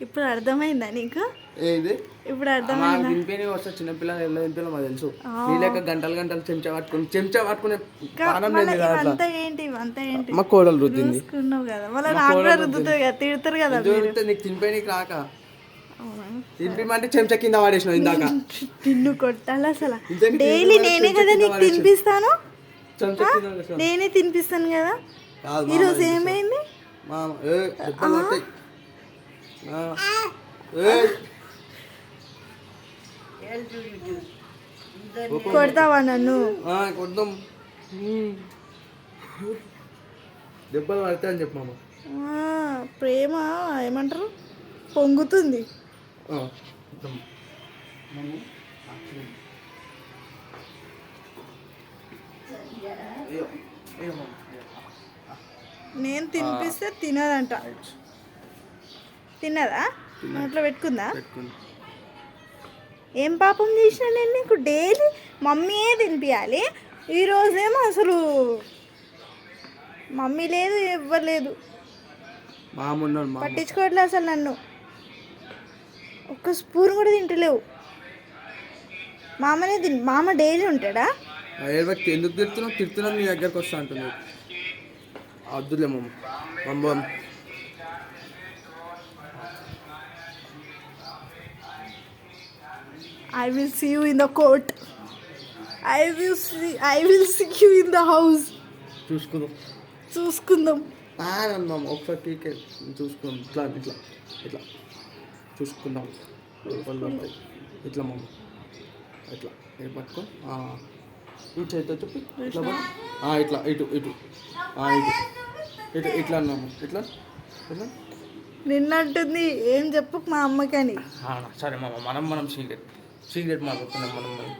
ఇప్పుడు అర్థమైందా నీకు? ఏది ఇప్పుడు అర్థమైందా? దింపేని వస్తా చిన్నపిల్లలు ఎలా దింపాలో మాకు తెలుసు. నీ లెక్క గంటలు గంటలు చెంచా పట్టుకునే ప్రాణం లేదు కదా అట్లా. ఇవంతా ఏంటి మా కోడలు రుద్దింది. చూసుకున్నావు కదా, మళ్ళీ నాకు కూడా రుద్దుతుంది కదా, తిడతారు కదా. నీకు తినిపోయి రాక తినిపిమంటే చెంచా కింద వాడేసినావు ఇందాక. నిన్ను కొట్టాలి అసలు. డైలీ నేనే కదా నీకు తినిపిస్తాను, నేనే తినిపిస్తాను కదా. ఈరోజు ఏమైంది? కొడతావా నన్ను? కొడదాం, దెబ్బలు పడతాయి అని చెప్పాము. ప్రేమ ఏమంటారు, పొంగుతుంది. నేను తినిపిస్తే తినదంట. తిన్నదా? నోట్లో పెట్టుకుందా? ఏం పాపం చేసిన నేను నీకు? డైలీ మమ్మీయే తినిపించాలి. ఈరోజేమో అసలు మమ్మీ లేదు, ఇవ్వలేదు, పట్టించుకోవట్లేదు అసలు నన్ను. ఒక్క స్పూన్ కూడా తింటలేవు. మామ డైలీ ఉంటాడా? ఎందుకు తిడుతున్నావు నీ దగ్గరకు వస్తా అంటుంది. వద్దులే మమ్మ. I will see you in the court. I will see you in the house. చూసుకుందాం. మమ్మ ఒకసారి టీకే చూసుకుందాం. ఇట్లా చూసుకుందాం. ఇట్లా మమ్మ ఇట్లా పట్టుకో. ఈ చేతితో చెప్పి ఇట్లా ఇటు ఇట్లా అన్నాము. ఇట్లా నిన్నంటుంది ఏం చెప్పకు మా అమ్మకని. సరే మామ, మనం సీక్రెట్ మాట్లాడుతున్నాం మనం.